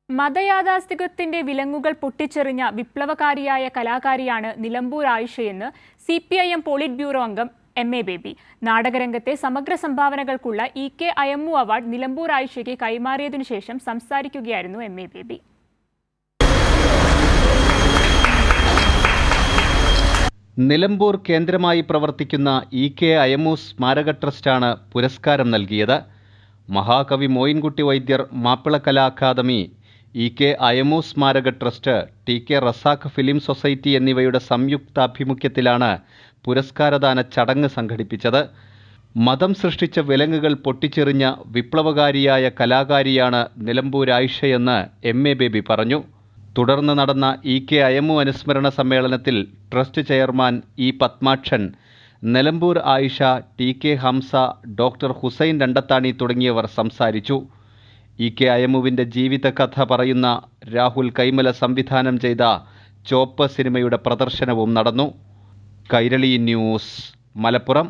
മതയാഥാസ്ഥികത്തിന്റെ വിലങ്ങുകൾ പൊട്ടിച്ചെറിഞ്ഞ വിപ്ലവകാരിയായ കലാകാരിയാണ് നിലമ്പൂർ ആയിഷയെന്ന് CPIM പോളിറ്റ് ബ്യൂറോ അംഗം MA ബേബി. നാടകരംഗത്തെ സമഗ്ര സംഭാവനകൾക്കുള്ള EK അയമ്മു അവാർഡ് നിലമ്പൂർ ആയിഷയ്ക്ക് കൈമാറിയതിനു ശേഷം സംസാരിക്കുകയായിരുന്നു MA ബേബി. നിലമ്പൂർ കേന്ദ്രമായി പ്രവർത്തിക്കുന്ന EK അയമ്മു സ്മാരക ട്രസ്റ്റാണ് പുരസ്കാരം നൽകിയത്. മഹാകവി മോയിൻകുട്ടി വൈദ്യർ മാപ്പിള കലാ അക്കാദമി, EK അയമ്മു സ്മാരക trust, TK Razak film society എന്നിവയുടെ സംയുക്താഭിമുഖ്യത്തിലാണ് പുരസ്കാരദാന ചടങ്ങ് സംഘടിപ്പിച്ചത്. മതം സൃഷ്ടിച്ച വിലങ്ങുകൾ പൊട്ടിച്ചെറിഞ്ഞ വിപ്ലവകാരിയായ കലാകാരിയാണ് നിലമ്പൂർ ആയിഷയെന്ന് MA ബേബി പറഞ്ഞു. തുടർന്ന് നടന്ന EK അയമ്മു അനുസ്മരണ സമ്മേളനത്തിൽ trust chairman E Padmakshan, Nilambur Ayisha, TK Hamza, doctor Hussain Randathani തുടങ്ങിയവർ സംസാരിച്ചു. EK അയമ്മുവിൻ്റെ ജീവിതകഥ പറയുന്ന രാഹുൽ കൈമല സംവിധാനം ചെയ്ത ചോപ്പ് സിനിമയുടെ പ്രദർശനവും നടന്നു. കൈരളി ന്യൂസ്, മലപ്പുറം.